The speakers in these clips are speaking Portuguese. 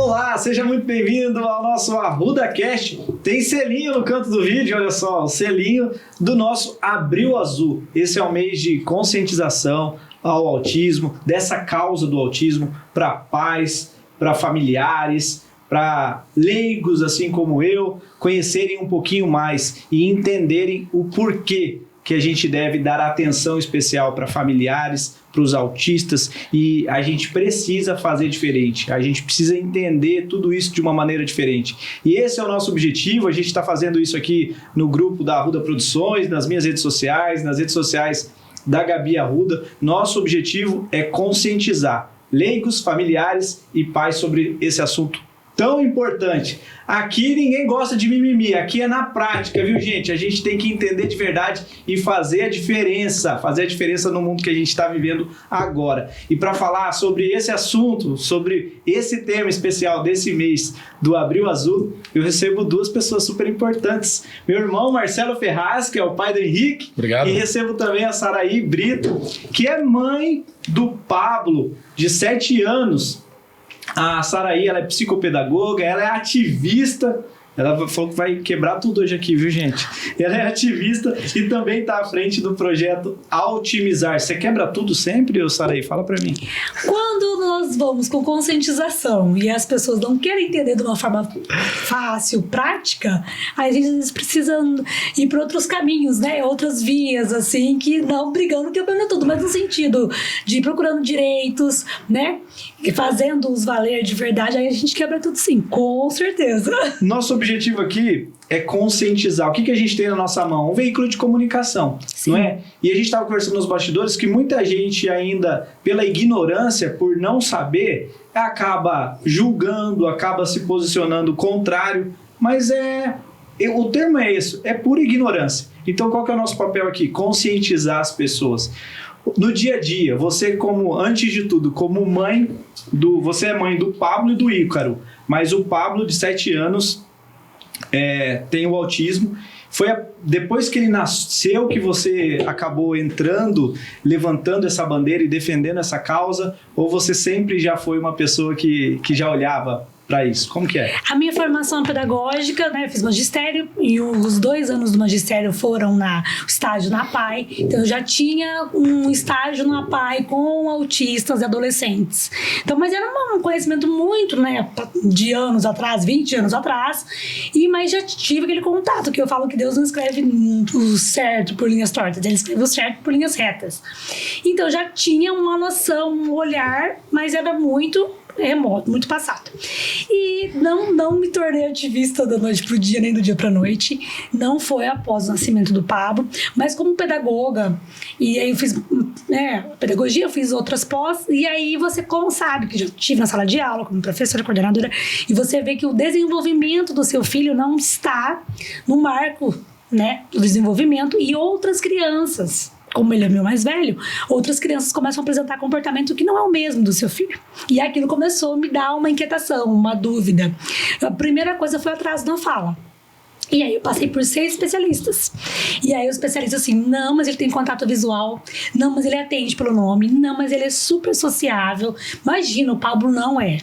Olá, seja muito bem-vindo ao nosso ArrudaCast. Tem selinho no canto do vídeo, olha só, o selinho do nosso Abril Azul. Esse é o mês de conscientização ao autismo, dessa causa do autismo para pais, para familiares, para leigos assim como eu, conhecerem um pouquinho mais e entenderem o porquê que a gente deve dar atenção especial para familiares, para os autistas, e a gente precisa fazer diferente, a gente precisa entender tudo isso de uma maneira diferente. E esse é o nosso objetivo, a gente está fazendo isso aqui no grupo da Arruda Produções, nas minhas redes sociais, nas redes sociais da Gabi Arruda. Nosso objetivo é conscientizar leigos, familiares e pais sobre esse assunto tão importante. Aqui ninguém gosta de mimimi, aqui é na prática, viu, gente? A gente tem que entender de verdade e fazer a diferença no mundo que a gente está vivendo agora. E para falar sobre esse assunto, sobre esse tema especial desse mês do Abril Azul, eu recebo duas pessoas super importantes. Meu irmão Marcelo Ferraz, que é o pai do Henrique. Obrigado. E recebo também a Saraí Brito, que é mãe do Pablo, de 7 anos. A Saraí, ela é psicopedagoga, ela é ativista. Ela falou que vai quebrar tudo hoje aqui, viu, gente? Ela é ativista e também está à frente do projeto Altimizar. Você quebra tudo sempre, ô Saraí? Fala para mim. Quando nós vamos com conscientização e as pessoas não querem entender de uma forma fácil, prática, aí a gente precisa ir para outros caminhos, né? Outras vias, assim, que não brigando, quebrando tudo, mas no sentido de ir procurando direitos, né? E fazendo-os valer de verdade, aí a gente quebra tudo sim, com certeza. Nosso objetivo aqui é conscientizar. O que a gente tem na nossa mão? Um veículo de comunicação, sim, não é? E a gente estava conversando nos bastidores que muita gente ainda, pela ignorância, por não saber, acaba julgando, acaba se posicionando contrário, mas o termo é esse, é pura ignorância. Então qual que é o nosso papel aqui? Conscientizar as pessoas. No dia a dia, você antes de tudo, como mãe você é mãe do Pablo e do Ícaro, mas o Pablo de 7 anos tem o autismo. Foi depois que ele nasceu que você acabou entrando, levantando essa bandeira e defendendo essa causa, ou você sempre já foi uma pessoa que já olhava para isso? Como que é? A minha formação pedagógica, né, eu fiz magistério e os 2 anos do magistério foram estágio na PAI, então eu já tinha um estágio na PAI com autistas e adolescentes. Então, mas era um conhecimento muito, né, de anos atrás, 20 anos atrás, mas já tive aquele contato que eu falo que Deus não escreve o certo por linhas tortas, ele escreve o certo por linhas retas. Então, eu já tinha uma noção, um olhar, mas era muito remoto, muito passado. E não me tornei ativista da noite pro dia, nem do dia pra noite. Não foi após o nascimento do Pablo, mas como pedagoga, e aí eu fiz pedagogia, eu fiz outras pós, e aí você sabe que já estive na sala de aula como professora, coordenadora, e você vê que o desenvolvimento do seu filho não está no marco, né, do desenvolvimento, e outras crianças, como ele é meu mais velho, outras crianças começam a apresentar comportamento que não é o mesmo do seu filho. E aquilo começou a me dar uma inquietação, uma dúvida. A primeira coisa foi atraso na fala. E aí eu passei por 6 especialistas. E aí os especialistas assim, não, mas ele tem contato visual, não, mas ele atende pelo nome, não, mas ele é super sociável. Imagina, o Pablo não é.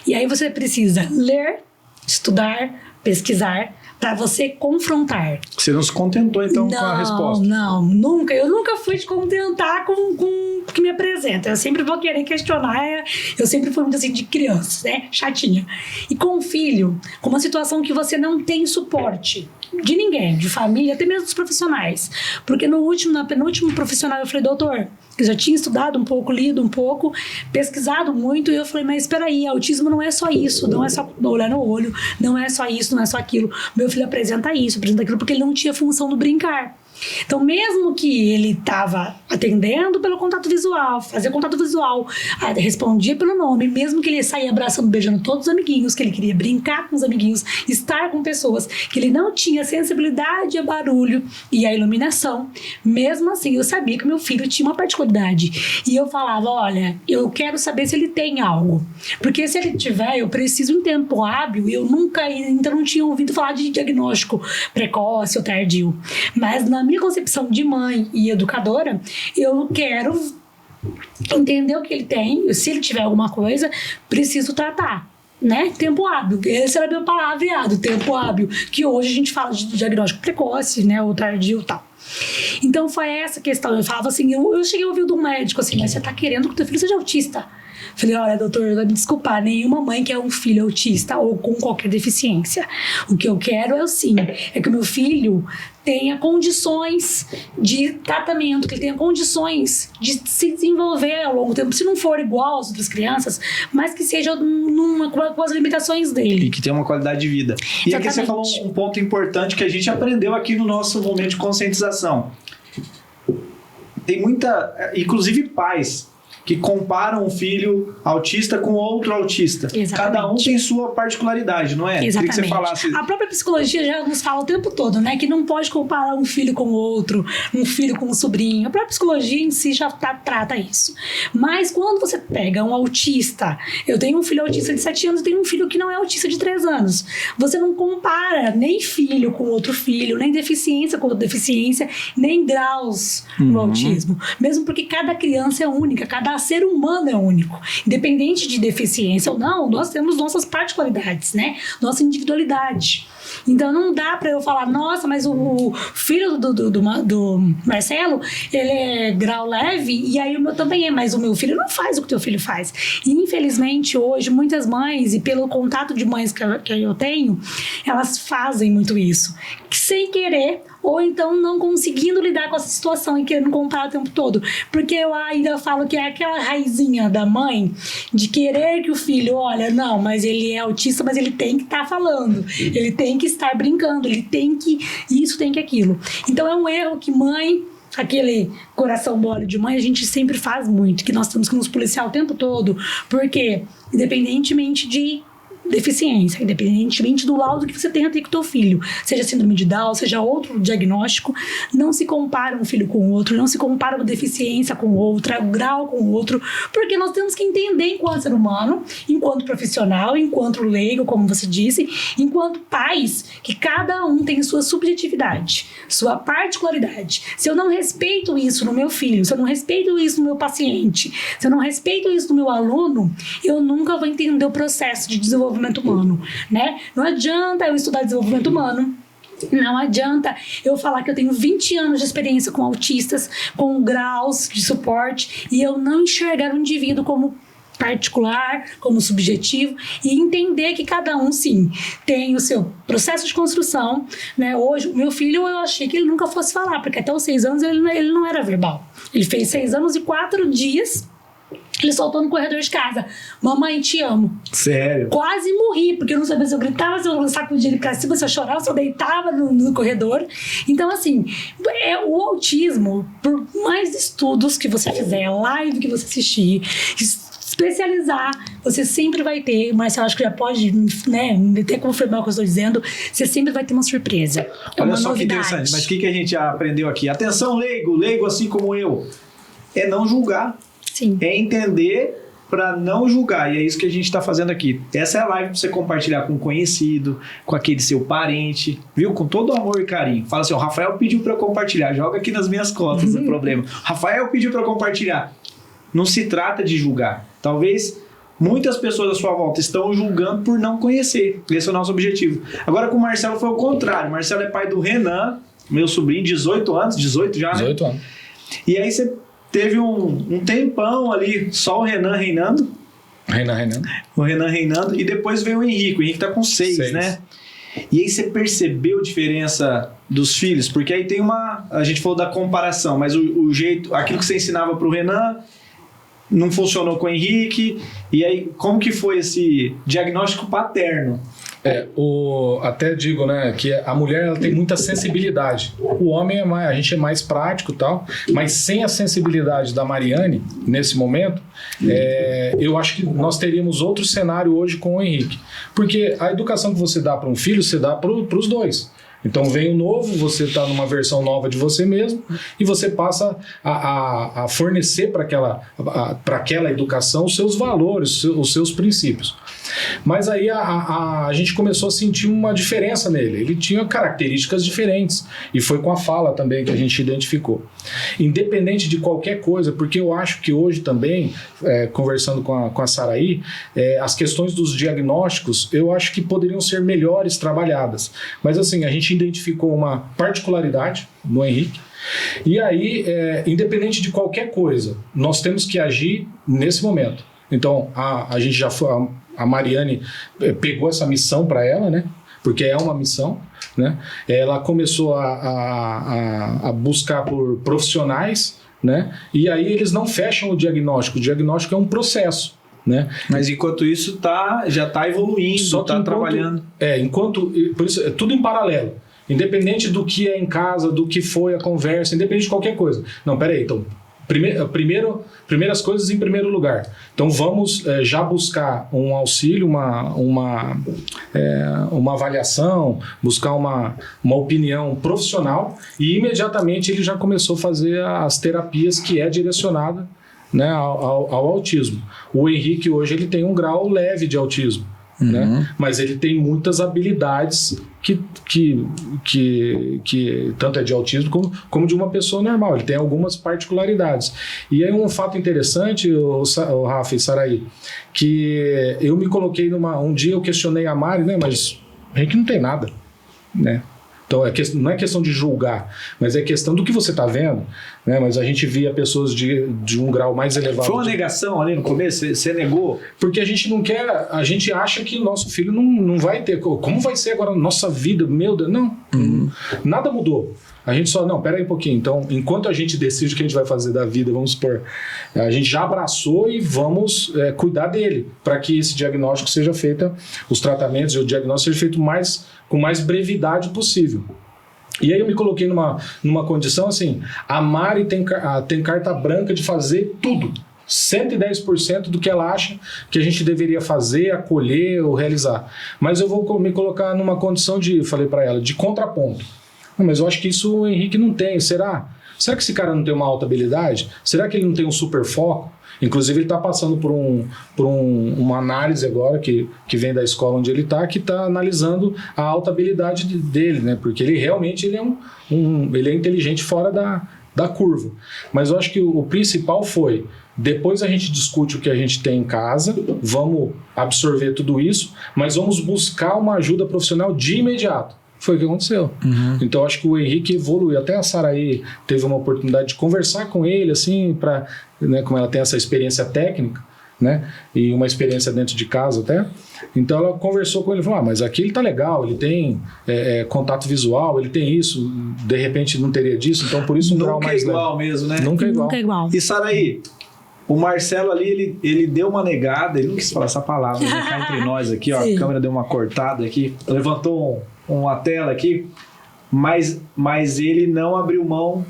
E aí você precisa ler, estudar, pesquisar, para você confrontar. Você não se contentou, então, com a resposta? Não, nunca. Eu nunca fui te contentar com o que me apresenta. Eu sempre vou querer questionar. Eu sempre fui muito assim de criança, né? Chatinha. E com o filho, com uma situação que você não tem suporte de ninguém, de família, até mesmo dos profissionais. Porque na penúltimo profissional eu falei, doutor, eu já tinha estudado um pouco, lido um pouco, pesquisado muito, e eu falei, mas espera aí, autismo não é só isso, não é só olhar no olho, não é só isso, não é só aquilo. Meu filho apresenta isso, apresenta aquilo, porque ele não tinha função do brincar. Então, mesmo que ele estava atendendo pelo contato visual, fazia contato visual, respondia pelo nome, mesmo que ele saía abraçando, beijando todos os amiguinhos, que ele queria brincar com os amiguinhos, estar com pessoas, que ele não tinha sensibilidade a barulho e a iluminação, mesmo assim, eu sabia que meu filho tinha uma particularidade. E eu falava, olha, eu quero saber se ele tem algo. Porque se ele tiver, eu preciso em tempo hábil, eu nunca ainda não tinha ouvido falar de diagnóstico precoce ou tardio. Mas na minha concepção de mãe e educadora, eu quero entender o que ele tem, se ele tiver alguma coisa, preciso tratar. né? Tempo hábil. Essa era a minha palavreado, tempo hábil. Que hoje a gente fala de diagnóstico precoce, né? Ou tardio e tal. Então foi essa questão. Eu falava assim, eu cheguei a ouvir do médico assim, mas você tá querendo que o teu filho seja autista? Falei, olha, doutor, vai me desculpar, nenhuma mãe quer um filho autista ou com qualquer deficiência. O que eu quero é que o meu filho tenha condições de tratamento, que ele tenha condições de se desenvolver ao longo do tempo, se não for igual às outras crianças, mas que seja com as limitações dele. E que tenha uma qualidade de vida. E aqui você falou um ponto importante que a gente aprendeu aqui no nosso momento de conscientização. Tem muita, inclusive pais, que comparam um filho autista com outro autista. Exatamente. Cada um tem sua particularidade, não é? Exatamente. Queria que você falasse... A própria psicologia já nos fala o tempo todo, né? Que não pode comparar um filho com o outro, um filho com um sobrinho. A própria psicologia em si já trata isso. Mas quando você pega um autista, eu tenho um filho autista de 7 anos, eu tenho um filho que não é autista de 3 anos. Você não compara nem filho com outro filho, nem deficiência com outra deficiência, nem graus no autismo. Mesmo porque cada criança é única, cada ser humano é único. Independente de deficiência ou não, nós temos nossas particularidades, né? Nossa individualidade. Então não dá pra eu falar, nossa, mas o filho do Marcelo, ele é grau leve e aí o meu também é, mas o meu filho não faz o que o teu filho faz. E infelizmente hoje muitas mães, e pelo contato de mães que eu tenho, elas fazem muito isso, sem querer, ou então não conseguindo lidar com essa situação e querendo comparar o tempo todo. Porque eu ainda falo que é aquela raizinha da mãe de querer que o filho, olha, não, mas ele é autista, mas ele tem que estar falando, ele tem que estar brincando, ele tem que isso, tem que aquilo. Então é um erro que mãe, aquele coração mole de mãe, a gente sempre faz muito, que nós temos que nos policiar o tempo todo, porque independentemente de deficiência, independentemente do laudo que você tenha ter com o teu filho, seja síndrome de Down, seja outro diagnóstico, não se compara um filho com o outro, não se compara uma deficiência com outra, um grau com o outro, porque nós temos que entender enquanto ser humano, enquanto profissional, enquanto leigo, como você disse, enquanto pais, que cada um tem sua subjetividade, sua particularidade. Se eu não respeito isso no meu filho, se eu não respeito isso no meu paciente, se eu não respeito isso no meu aluno, eu nunca vou entender o processo de desenvolvimento humano, né? Não adianta eu estudar desenvolvimento humano, não adianta eu falar que eu tenho 20 anos de experiência com autistas, com graus de suporte, e eu não enxergar o indivíduo como particular, como subjetivo, e entender que cada um, sim, tem o seu processo de construção, né? Hoje, o meu filho, eu achei que ele nunca fosse falar, porque até os 6 anos ele não era verbal. Ele fez 6 anos e 4 dias ele soltou no corredor de casa: mamãe, te amo. Sério? Quase morri, porque eu não sabia se eu gritava, se eu sacudia ele pra cima, se eu chorava, se eu deitava no corredor. Então, assim, o autismo, por mais estudos que você fizer, live que você assistir, especializar, você sempre vai ter, Marcelo, acho que já pode, né, até confirmar o que eu estou dizendo, você sempre vai ter uma surpresa. Olha só que interessante, mas o que a gente já aprendeu aqui? Atenção, leigo assim como eu, é não julgar. Sim. É entender para não julgar, e é isso que a gente está fazendo aqui. Essa é a live para você compartilhar com um conhecido, com aquele seu parente, viu? Com todo amor e carinho. Fala assim, o Rafael pediu para eu compartilhar, joga aqui nas minhas costas o problema. Rafael pediu para eu compartilhar. Não se trata de julgar. Talvez muitas pessoas à sua volta estão julgando por não conhecer. Esse é o nosso objetivo. Agora com o Marcelo foi o contrário. O Marcelo é pai do Renan, meu sobrinho, 18 anos, 18 já, né? 18 anos. E aí você teve um tempão ali, só o Renan reinando. O Renan reinando. E depois veio o Henrique. O Henrique tá com 6, né? E aí você percebeu a diferença dos filhos? Porque aí tem a gente falou da comparação, mas o jeito, aquilo que você ensinava pro Renan não funcionou com o Henrique. E aí, como que foi esse diagnóstico paterno? Até digo, né, que a mulher ela tem muita sensibilidade. O homem a gente é mais prático e tal, mas sem a sensibilidade da Mariane, nesse momento, eu acho que nós teríamos outro cenário hoje com o Henrique. Porque a educação que você dá para um filho, você dá para os dois. Então vem o novo, você está numa versão nova de você mesmo e você passa a fornecer para aquela educação os seus valores, os seus princípios. Mas aí a gente começou a sentir uma diferença nele. Ele tinha características diferentes e foi com a fala também que a gente identificou. Independente de qualquer coisa, porque eu acho que hoje também, conversando com a Saraí, as questões dos diagnósticos, eu acho que poderiam ser melhores trabalhadas. Mas assim, a gente identificou uma particularidade no Henrique. E aí, independente de qualquer coisa, nós temos que agir nesse momento. Então, a gente já foi... A Mariane pegou essa missão para ela, né? Porque é uma missão, né? Ela começou a buscar por profissionais, né? E aí eles não fecham o diagnóstico. O diagnóstico é um processo, né? Mas enquanto isso já está evoluindo, está trabalhando. Por isso é tudo em paralelo. Independente do que é em casa, do que foi a conversa, independente de qualquer coisa. Não, peraí, então... Primeiras coisas em primeiro lugar. Então vamos já buscar um auxílio, uma avaliação, buscar uma opinião profissional e imediatamente ele já começou a fazer as terapias que é direcionada, né, ao autismo. O Henrique hoje ele tem um grau leve de autismo. Né? Mas ele tem muitas habilidades que tanto é de autismo como de uma pessoa normal. Ele tem algumas particularidades. E aí um fato interessante, o Rafa e Saraí, que eu me coloquei um dia eu questionei a Mari, né? Mas a gente não tem nada, né? Então não é questão de julgar, mas é questão do que você está vendo, né? Mas a gente via pessoas de um grau mais elevado. Foi uma negação ali no começo? Você negou? Porque a gente não quer, a gente acha que o nosso filho não vai ter. Como vai ser agora a nossa vida? Meu Deus, não. Nada mudou. A gente só, não, pera aí um pouquinho. Então, enquanto a gente decide o que a gente vai fazer da vida, vamos supor, a gente já abraçou e vamos cuidar dele, para que esse diagnóstico seja feito, os tratamentos e o diagnóstico seja feito com mais brevidade possível. E aí eu me coloquei numa condição assim, a Mari tem carta branca de fazer tudo. 110% do que ela acha que a gente deveria fazer, acolher ou realizar. Mas eu vou me colocar numa condição falei para ela, de contraponto. Mas eu acho que isso o Henrique não tem. Será que esse cara não tem uma alta habilidade? Será que ele não tem um super foco? Inclusive ele está passando por uma análise agora que vem da escola onde ele está, que está analisando a alta habilidade dele, né? Porque ele realmente ele é inteligente fora da curva. Mas eu acho que o principal foi, depois a gente discute o que a gente tem em casa, vamos absorver tudo isso, mas vamos buscar uma ajuda profissional de imediato. Foi o que aconteceu. Então acho que o Henrique evoluiu. Até a Saraí teve uma oportunidade de conversar com ele, assim, né, como ela tem essa experiência técnica, né, e uma experiência dentro de casa até. Então ela conversou com ele e falou, mas aqui ele tá legal, ele tem contato visual, ele tem isso, de repente não teria disso, então por isso um grau mais leve. Nunca é igual mesmo, né? Nunca é igual. E Saraí, o Marcelo ali, ele deu uma negada, ele não quis falar essa palavra, ele cá entre nós aqui, ó, a câmera deu uma cortada aqui, levantou uma tela aqui, mas ele não abriu mão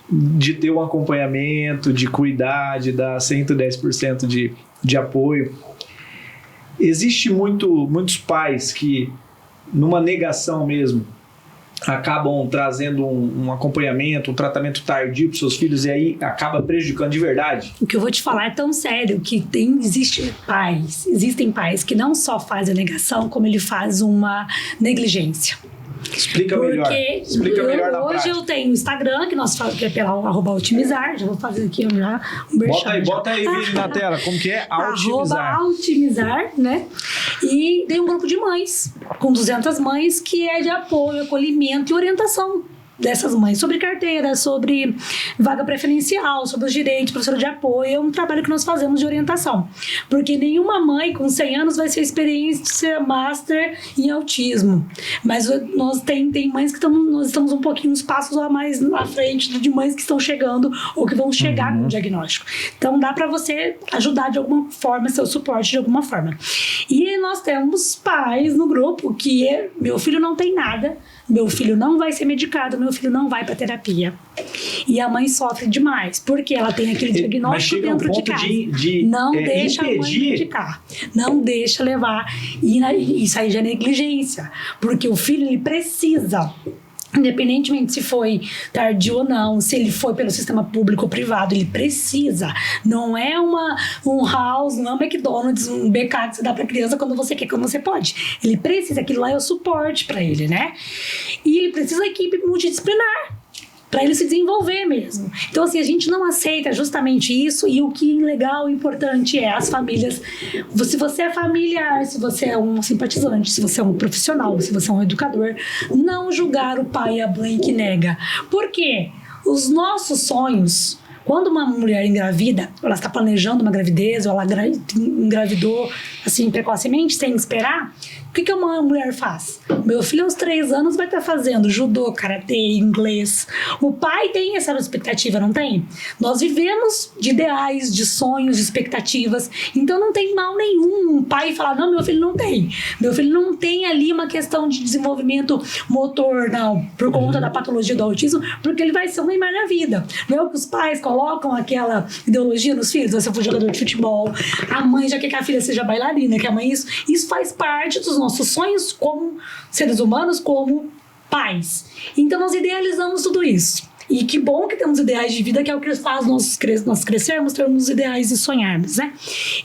de ter um acompanhamento, de cuidar, de dar 110% de apoio. Existe muitos pais que, numa negação mesmo, acabam trazendo um acompanhamento, um tratamento tardio para os seus filhos e aí acaba prejudicando de verdade? O que eu vou te falar é tão sério que existem pais que não só fazem a negação, como ele faz uma negligência. Explica melhor na hoje prática. Eu tenho o Instagram, que é pela @altimizar, já vou fazer aqui um merchan. Bota aí o vídeo na tela, como que é? @altimizar, né? E tem um grupo de mães, com 200 mães, que é de apoio, acolhimento e orientação dessas mães, sobre carteira, sobre vaga preferencial, sobre os direitos, professora de apoio. É um trabalho que nós fazemos de orientação. Porque nenhuma mãe com 100 anos vai ser experiência master em autismo. Mas tem mães que nós estamos um pouquinho, uns passos a mais na frente de mães que estão chegando ou que vão chegar com o diagnóstico. Então dá para você ajudar de alguma forma, seu suporte de alguma forma. E nós temos pais no grupo que meu filho não tem nada, meu filho não vai ser medicado, meu filho não vai para terapia. E a mãe sofre demais, porque ela tem aquele diagnóstico dentro de casa. Não deixa a mãe medicar, não deixa levar. E isso aí já é negligência, porque o filho ele precisa Independentemente se foi tardio ou não, se ele foi pelo sistema público ou privado, ele precisa. Não é um house, não é um McDonald's, um BK que você dá pra criança quando você quer, quando você pode. Ele precisa, aquilo lá é o suporte pra ele, né? E ele precisa da equipe multidisciplinar para ele se desenvolver mesmo. Então, assim, a gente não aceita justamente isso, e o que é legal e importante é as famílias. Se você é familiar, se você é um simpatizante, se você é um profissional, se você é um educador, não julgar o pai e a mãe que nega. Por quê? Os nossos sonhos, quando uma mulher engravida, ela está planejando uma gravidez, ou ela engravidou assim precocemente, sem esperar, o que uma mulher faz? Meu filho aos 3 anos vai estar fazendo judô, karatê, inglês. O pai tem essa expectativa, não tem? Nós vivemos de ideais, de sonhos, de expectativas. Então não tem mal nenhum um pai falar, não, meu filho não tem. Meu filho não tem ali uma questão de desenvolvimento motor, não, por conta da patologia do autismo, porque ele vai ser um Neymar na vida. Não é o que os pais colocam aquela ideologia nos filhos? Você for jogador de futebol, a mãe já quer que a filha seja bailarina, que a mãe isso faz parte dos nossos sonhos como seres humanos, como pais. Então nós idealizamos tudo isso. E que bom que temos ideais de vida, que é o que faz nós crescermos, termos ideais e sonharmos, né?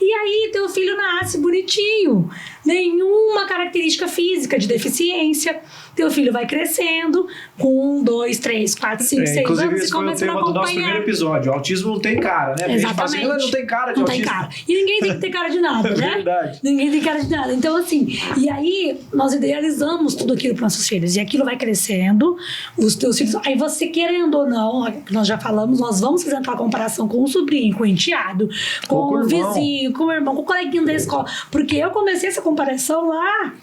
E aí teu filho nasce bonitinho, nenhuma característica física de deficiência. Teu filho vai crescendo com 1, 2, 3, 4, 5, 6 inclusive, anos esse e foi o começa a tema do nosso acompanhar. primeiro episódio. O autismo não tem cara, né? Exatamente. A gente não tem cara de não autismo. Tem cara. E ninguém tem que ter cara de nada, né? Verdade. Ninguém tem cara de nada. Então, assim, e aí nós idealizamos tudo aquilo para nossos filhos. E aquilo vai crescendo, os teus filhos. Aí você, querendo ou não, nós já falamos, nós vamos fazer aquela comparação com o sobrinho, com o enteado, com o vizinho, com o irmão, com o coleguinha da escola. Porque eu comecei essa comparação lá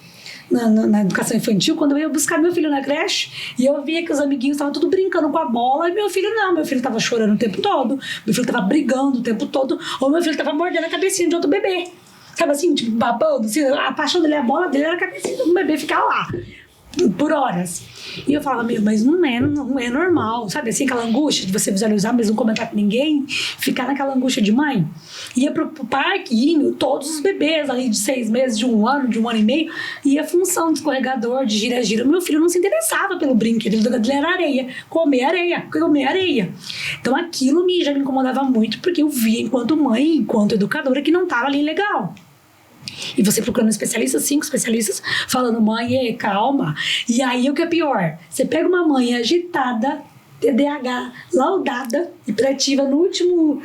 na educação infantil, quando eu ia buscar meu filho na creche, e eu via que os amiguinhos estavam tudo brincando com a bola, e meu filho não, meu filho estava chorando o tempo todo, meu filho estava brigando o tempo todo, ou meu filho estava mordendo a cabecinha de outro bebê, sabe assim, tipo, babando, assim, a paixão dele, a bola dele era a cabecinha do bebê ficar lá por horas. E eu falava, mas não é normal, sabe assim, aquela angústia de você visualizar, mas não comentar com ninguém, ficar naquela angústia de mãe. Ia pro parque, todos os bebês ali de 6 meses, de 1 ano, de 1 ano e meio, ia função de escorregador, de gira-gira. Meu filho não se interessava pelo brinquedo, ele era areia, comer areia. Então aquilo já me incomodava muito, porque eu via enquanto mãe, enquanto educadora, que não tava ali legal. E você procurando especialistas, 5 especialistas, falando, mãe, calma. E aí o que é pior? Você pega uma mãe agitada, TDAH, laudada, hiperativa no último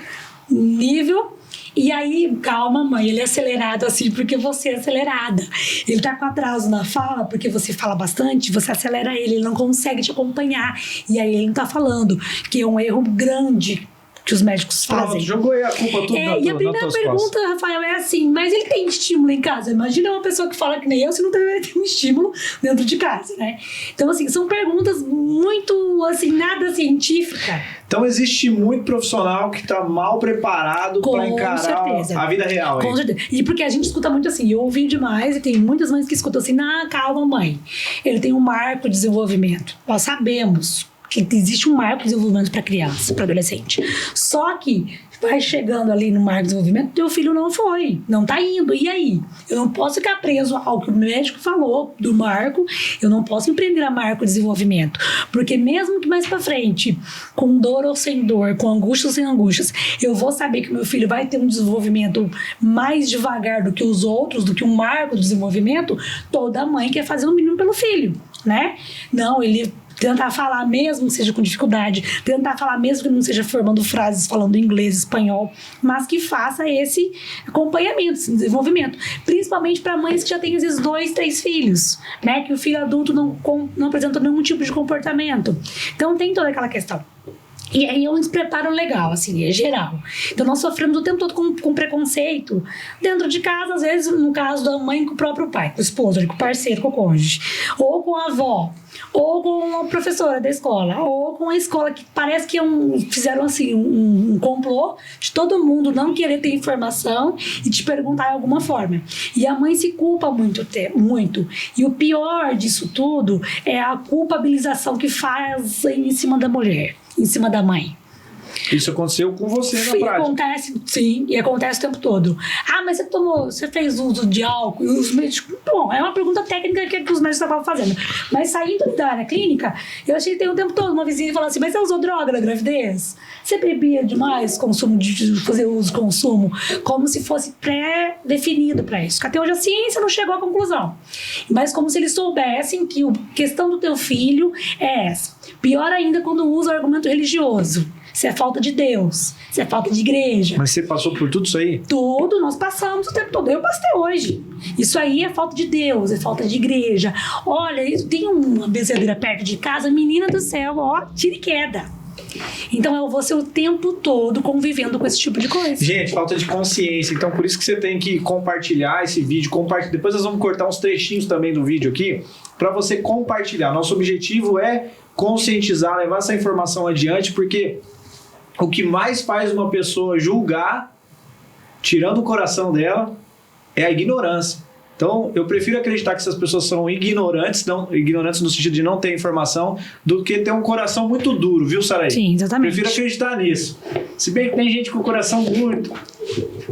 nível, e aí, calma, mãe, ele é acelerado assim porque você é acelerada. Ele tá com atraso na fala porque você fala bastante, você acelera ele não consegue te acompanhar. E aí ele não tá falando, que é um erro grande que os médicos fazem. Jogou aí a culpa tudo E a primeira pergunta, Rafael, é assim, mas ele tem estímulo em casa? Imagina uma pessoa que fala que nem eu, se não deveria ter um estímulo dentro de casa, né? Então, assim, são perguntas muito, assim, nada científica. Então, existe muito profissional que está mal preparado para encarar a vida real. Com certeza. E porque a gente escuta muito assim, eu ouvi demais, e tem muitas mães que escutam assim, calma, mãe, ele tem um marco de desenvolvimento. Nós sabemos que existe um marco de desenvolvimento para criança, para adolescente. Só que vai chegando ali no marco de desenvolvimento, teu filho não foi, não tá indo. E aí? Eu não posso ficar preso ao que o médico falou do marco, eu não posso empreender a marco de desenvolvimento. Porque mesmo que mais para frente, com dor ou sem dor, com angústias ou sem angústias, eu vou saber que meu filho vai ter um desenvolvimento mais devagar do que os outros, do que um marco de desenvolvimento, toda mãe quer fazer o mínimo pelo filho, né? Não, ele tentar falar mesmo que seja com dificuldade, tentar falar mesmo que não seja formando frases falando inglês, espanhol, mas que faça esse acompanhamento, esse desenvolvimento. Principalmente para mães que já têm às vezes 2, 3 filhos, né? Que o filho adulto não apresenta nenhum tipo de comportamento. Então tem toda aquela questão. E aí é um despreparo legal, assim, é geral. Então nós sofremos o tempo todo com preconceito dentro de casa, às vezes no caso da mãe com o próprio pai, com o esposo, com o parceiro, com o cônjuge, ou com a avó, ou com a professora da escola, ou com a escola, que parece que fizeram assim um complô de todo mundo não querer ter informação e te perguntar de alguma forma. E a mãe se culpa muito. E o pior disso tudo é a culpabilização que faz em cima da mulher, em cima da mãe. Isso aconteceu com você na Sim, prática. acontece, sim, e acontece o tempo todo. Ah, mas você fez uso de álcool e os médicos... Bom, é uma pergunta técnica que os médicos estavam fazendo. Mas saindo da área clínica, eu achei que tem o tempo todo uma vizinha falando assim, mas você usou droga na gravidez? Você bebia demais fazer uso, consumo? Como se fosse pré-definido para isso. Porque até hoje a ciência não chegou à conclusão. Mas como se eles soubessem que a questão do teu filho é essa. Pior ainda quando usa o argumento religioso. Se é falta de Deus, se é falta de igreja. Mas você passou por tudo isso aí? Tudo, nós passamos o tempo todo. Eu passo até hoje. Isso aí é falta de Deus, é falta de igreja. Olha, tem uma benzedeira perto de casa, menina do céu, ó, tira e queda. Então eu vou ser o tempo todo convivendo com esse tipo de coisa. Gente, falta de consciência. Então por isso que você tem que compartilhar esse vídeo. Depois nós vamos cortar uns trechinhos também do vídeo aqui para você compartilhar. Nosso objetivo é conscientizar, levar essa informação adiante, porque o que mais faz uma pessoa julgar, tirando o coração dela, é a ignorância. Então, eu prefiro acreditar que essas pessoas são ignorantes no sentido de não ter informação, do que ter um coração muito duro, viu, Saraí? Sim, exatamente. Prefiro acreditar nisso. Se bem que tem gente com o coração muito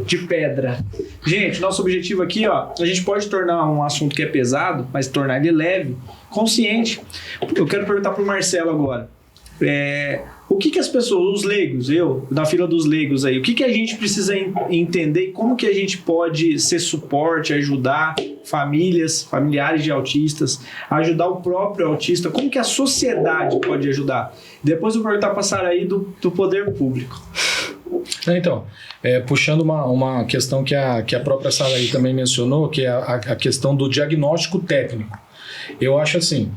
de pedra. Gente, nosso objetivo aqui, ó, a gente pode tornar um assunto que é pesado, mas tornar ele leve, consciente. Eu quero perguntar pro Marcelo agora. O que as pessoas, os leigos, eu, na fila dos leigos aí, o que a gente precisa entender e como que a gente pode ser suporte, ajudar familiares de autistas, ajudar o próprio autista, como que a sociedade pode ajudar? Depois eu vou perguntar para a Saraí do poder público. Então, puxando uma questão que a própria Saraí também mencionou, que é a questão do diagnóstico técnico. Eu acho assim,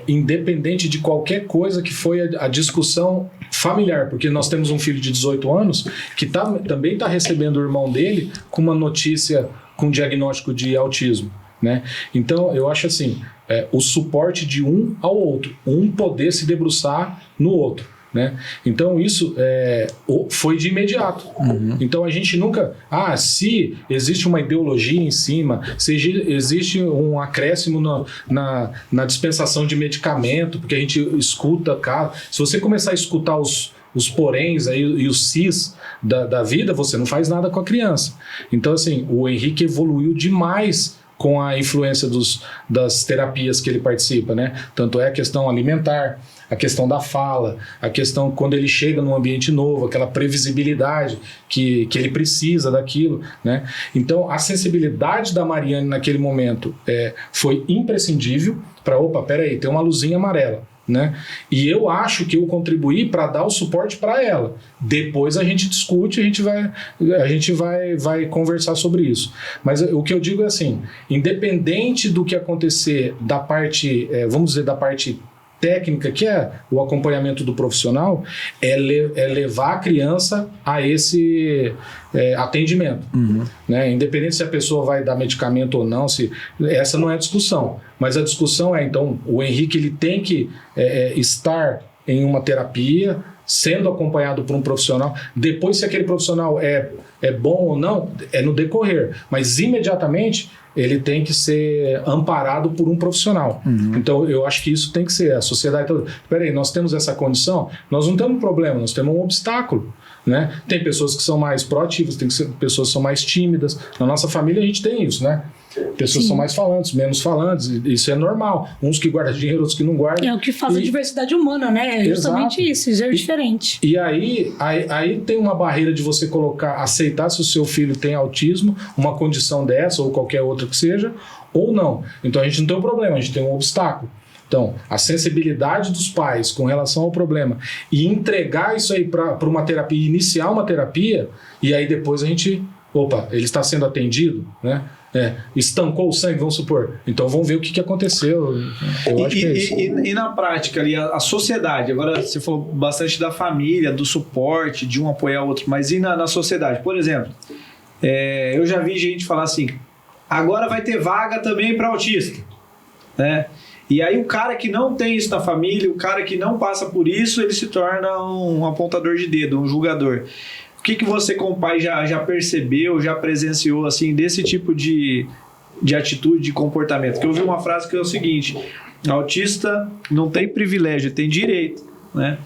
independente de qualquer coisa que foi a discussão familiar, porque nós temos um filho de 18 anos que também está recebendo o irmão dele com uma notícia com diagnóstico de autismo, né? Então, eu acho assim, o suporte de um ao outro, um poder se debruçar no outro, né? Então isso foi de imediato. Então a gente nunca... se existe uma ideologia em cima, se existe um acréscimo na dispensação de medicamento, porque a gente escuta... se você começar a escutar os poréns aí, e os sis da vida, você não faz nada com a criança. Então assim, o Henrique evoluiu demais com a influência das terapias que ele participa, né? Tanto é a questão alimentar, a questão da fala, a questão quando ele chega num ambiente novo, aquela previsibilidade que ele precisa daquilo, né? Então, a sensibilidade da Mariane naquele momento foi imprescindível para, peraí, tem uma luzinha amarela, né? E eu acho que eu contribuí para dar o suporte para ela. Depois a gente discute, a gente vai conversar sobre isso. Mas o que eu digo é assim, independente do que acontecer da parte, vamos dizer, da parte técnica, que é o acompanhamento do profissional, é levar a criança a esse atendimento. Né? Independente se a pessoa vai dar medicamento ou não, essa não é a discussão. Mas a discussão então, o Henrique ele tem que estar em uma terapia, sendo acompanhado por um profissional. Depois, se aquele profissional é bom ou não, é no decorrer. Mas imediatamente ele tem que ser amparado por um profissional. Então, eu acho que isso tem que ser a sociedade toda. Peraí, nós temos essa condição? Nós não temos um problema, nós temos um obstáculo. Né? Tem pessoas que são mais proativas, tem pessoas que são mais tímidas. Na nossa família a gente tem isso, né? Pessoas são mais falantes, menos falantes, isso é normal. Uns que guardam dinheiro, outros que não guardam. É o que faz a diversidade humana, né? É justamente isso é diferente. E aí tem uma barreira de você aceitar se o seu filho tem autismo, uma condição dessa ou qualquer outra que seja, ou não. Então a gente não tem um problema, a gente tem um obstáculo. Então, a sensibilidade dos pais com relação ao problema e entregar isso aí para uma terapia, iniciar uma terapia, e aí depois a gente, ele está sendo atendido, né? Estancou o sangue, vamos supor. Então vamos ver o que aconteceu. Eu acho que é isso. E na prática ali, a sociedade, agora você falou bastante da família, do suporte, de um apoiar o outro, mas e na sociedade? Por exemplo, eu já vi gente falar assim, agora vai ter vaga também para autista, né? E aí o cara que não tem isso na família, o cara que não passa por isso, ele se torna um apontador de dedo, um julgador. O que você, como pai, já percebeu, já presenciou assim, desse tipo de atitude, de comportamento? Porque eu ouvi uma frase que é o seguinte: autista não tem privilégio, tem direito, né?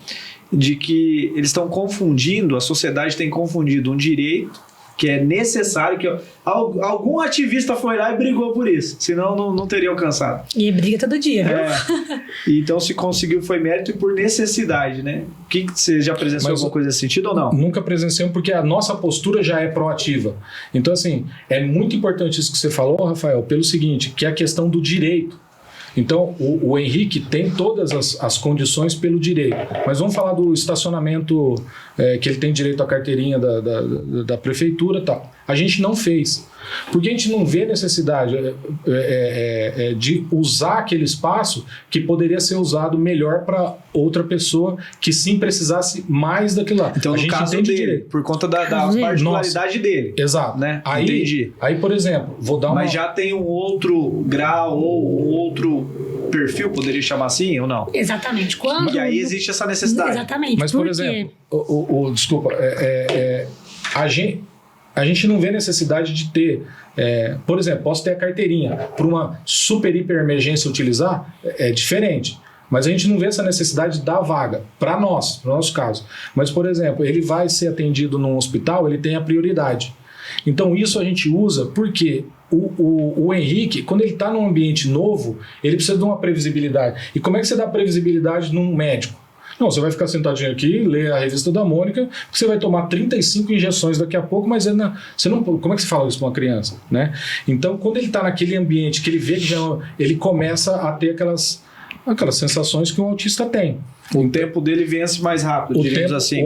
de que eles estão confundindo, a sociedade tem confundido um direito que é necessário, que algum ativista foi lá e brigou por isso, senão não teria alcançado. E briga todo dia, viu? Então, se conseguiu, foi mérito e por necessidade, né? Você já presenciou alguma coisa nesse sentido ou não? Nunca presenciamos, porque a nossa postura já é proativa. Então, assim, é muito importante isso que você falou, Rafael, pelo seguinte, que é a questão do direito. Então, o Henrique tem todas as condições pelo direito. Mas vamos falar do estacionamento, que ele tem direito à carteirinha da prefeitura e tal. A gente não fez. Porque a gente não vê necessidade de usar aquele espaço que poderia ser usado melhor para outra pessoa que sim precisasse mais daquilo lá. Então, a no gente caso entende dele, direito. por conta da particularidade dele. Exato. Né? Entendi. Aí, por exemplo, vou dar uma... Mas já tem um outro grau ou um outro perfil, poderia chamar assim ou não? Exatamente. Quando... E aí existe essa necessidade. Exatamente. Mas, por exemplo, desculpa, a gente não vê necessidade de ter, por exemplo, posso ter a carteirinha para uma super hiper emergência utilizar, é diferente. Mas a gente não vê essa necessidade da vaga, para nós, para o nosso caso. Mas, por exemplo, ele vai ser atendido num hospital, ele tem a prioridade. Então, isso a gente usa porque o Henrique, quando ele está num ambiente novo, ele precisa de uma previsibilidade. E como é que você dá previsibilidade num médico? Não, você vai ficar sentadinho aqui, ler a revista da Mônica, você vai tomar 35 injeções daqui a pouco, mas você não, como é que você fala isso para uma criança? Né? Então, quando ele está naquele ambiente que ele vê que ele começa a ter aquelas sensações que um autista tem. O tempo dele vence mais rápido, diríamos assim.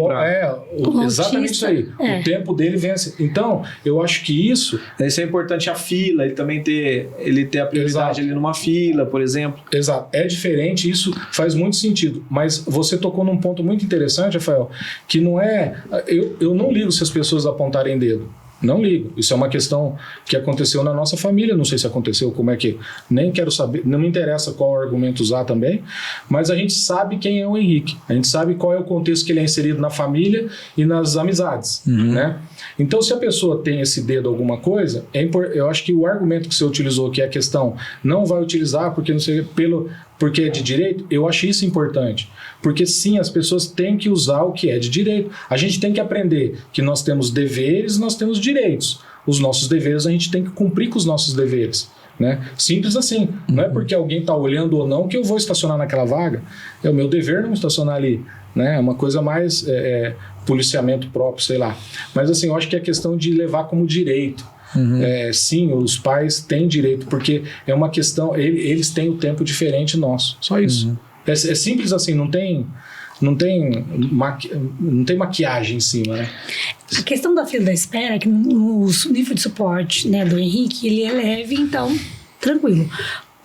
Exatamente isso aí. O tempo dele vence. Então, eu acho que isso é importante a fila, ele também ter a prioridade ali numa fila, por exemplo. Exato. É diferente, isso faz muito sentido. Mas você tocou num ponto muito interessante, Rafael, que não é... Eu não ligo se as pessoas apontarem dedo. Não ligo. Isso é uma questão que aconteceu na nossa família. Não sei se aconteceu, como é que... Nem quero saber. Não me interessa qual argumento usar também. Mas a gente sabe quem é o Henrique. A gente sabe qual é o contexto que ele é inserido na família e nas amizades. Né? Então, se a pessoa tem esse dedo alguma coisa, eu acho que o argumento que você utilizou, que é a questão não vai utilizar porque não sei, porque é de direito, eu acho isso importante. Porque sim, as pessoas têm que usar o que é de direito. A gente tem que aprender que nós temos deveres, nós temos direitos. Os nossos deveres, a gente tem que cumprir com os nossos deveres. Né? Simples assim. Não é porque alguém está olhando ou não que eu vou estacionar naquela vaga. É o meu dever não estacionar ali. Né? É uma coisa mais policiamento próprio, sei lá. Mas assim, eu acho que é questão de levar como direito. Sim, os pais têm direito, porque é uma questão, eles têm o tempo diferente nosso, só isso. É simples assim, não tem maquiagem em cima, né? A questão da fila da espera é que o nível de suporte, né, do Henrique, ele é leve, então tranquilo.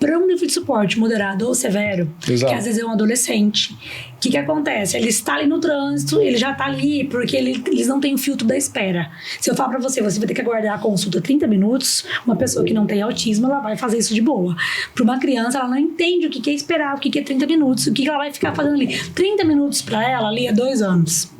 Para um nível de suporte moderado ou severo, Exato. que às vezes é um adolescente, o que acontece? Ele está ali no trânsito, ele já está ali porque eles não têm o filtro da espera. Se eu falar para você vai ter que aguardar a consulta 30 minutos, uma pessoa que não tem autismo, ela vai fazer isso de boa. Para uma criança, ela não entende o que é esperar, o que é 30 minutos, o que ela vai ficar fazendo ali. 30 minutos para ela ali é 2 anos.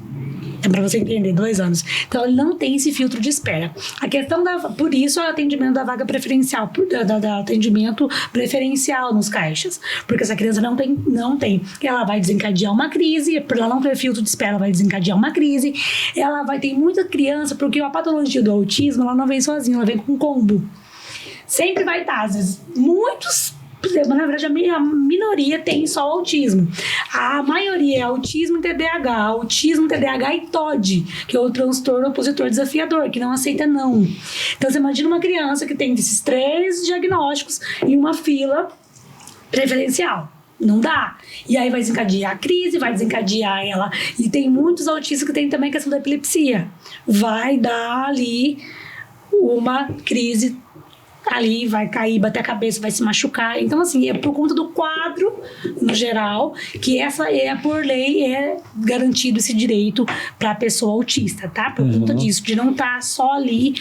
É para você entender, 2 anos. Então, ele não tem esse filtro de espera. A questão por isso é o atendimento da vaga preferencial, da atendimento preferencial nos caixas. Porque essa criança não tem. Ela vai desencadear uma crise, por ela não ter filtro de espera, ela vai desencadear uma crise. Ela vai ter muita criança, porque a patologia do autismo, ela não vem sozinha, ela vem com combo. Sempre vai estar, às vezes, na verdade, a minoria tem só autismo. A maioria é autismo e TDAH e TOD, que é o transtorno opositor desafiador, que não aceita não. Então, você imagina uma criança que tem esses 3 diagnósticos em uma fila preferencial. Não dá. E aí vai desencadear a crise, vai desencadear ela. E tem muitos autistas que têm também a questão da epilepsia. Vai dar ali uma crise ali, vai cair, bater a cabeça, vai se machucar. Então, assim, é por conta do quadro, no geral, que essa por lei, é garantido esse direito para a pessoa autista, tá? Por conta disso, de não estar só ali.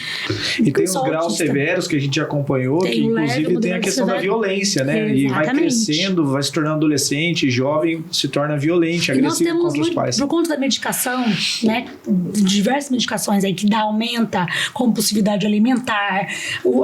E tem os graus severos que a gente acompanhou, que inclusive tem a questão da violência, né? Exatamente. E vai crescendo, vai se tornando adolescente, jovem, se torna violente, agressivo contra os pais. Por conta da medicação, né? Diversas medicações aí que aumenta a compulsividade alimentar,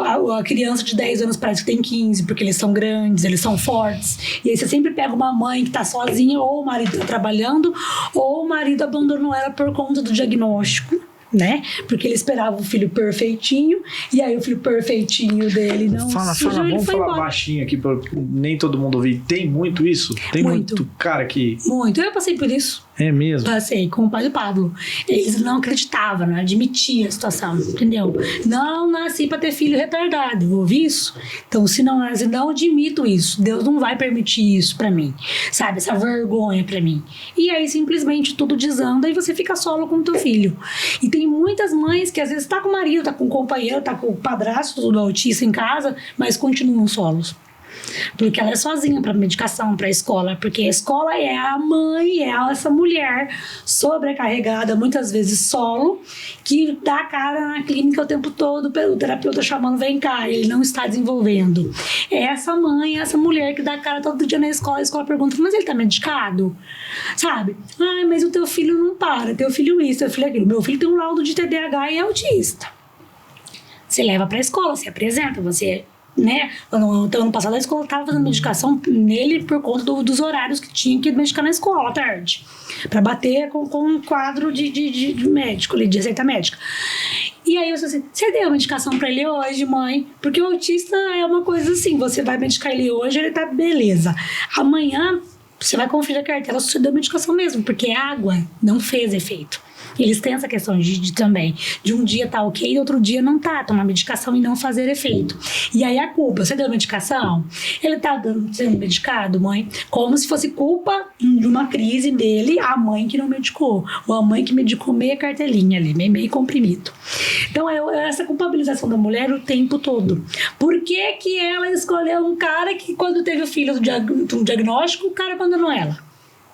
a criança de 10 anos parece que tem 15, porque eles são grandes, eles são fortes. E aí você sempre pega uma mãe que tá sozinha, ou o marido tá trabalhando, ou o marido abandonou ela por conta do diagnóstico, né? Porque ele esperava o filho perfeitinho, e aí o filho perfeitinho dele não surgiu, ele vamos foi falar embora. baixinho aqui pra nem todo mundo ouvir. Tem muito isso? Tem muito cara que... Muito. Eu passei por isso. É mesmo? Passei com o pai do Pablo. Eles não acreditavam, não admitiam a situação, entendeu? Não nasci pra ter filho retardado, eu ouvi isso. Então, se não nasce, não admito isso. Deus não vai permitir isso pra mim, sabe? Essa vergonha pra mim. E aí, simplesmente, tudo desanda e você fica solo com o teu filho. E tem muitas mães que, às vezes, tá com o marido, tá com o companheiro, tá com o padrasto do autista em casa, mas continuam solos. Porque ela é sozinha para medicação, para a escola, porque a escola é a mãe, é essa mulher sobrecarregada, muitas vezes solo, que dá cara na clínica o tempo todo, o terapeuta chamando, vem cá, ele não está desenvolvendo. É essa mãe, essa mulher que dá cara todo dia na escola, a escola pergunta, mas ele está medicado? Sabe? Ah, mas o teu filho não para, teu filho isso, teu filho aquilo. Meu filho tem um laudo de TDAH e é autista. Você leva para a escola, você apresenta, você... né? Ano passado a escola estava fazendo medicação nele por conta dos horários que tinha que medicar na escola à tarde, para bater com um quadro de médico, de receita médica. E aí eu disse assim, você deu a medicação para ele hoje, mãe? Porque o autista é uma coisa assim, você vai medicar ele hoje, ele tá beleza. Amanhã você vai conferir a cartela se você deu a medicação mesmo, porque a água não fez efeito. Eles têm essa questão também, de um dia tá ok e outro dia não tá, tomar medicação e não fazer efeito. E aí a culpa, você deu medicação? Ele tá sendo medicado, mãe? Como se fosse culpa de uma crise dele, a mãe que não medicou, ou a mãe que medicou meia cartelinha ali, meio comprimido. Então é essa culpabilização da mulher o tempo todo. Por que que ela escolheu um cara que quando teve o filho do diagnóstico, o cara abandonou ela?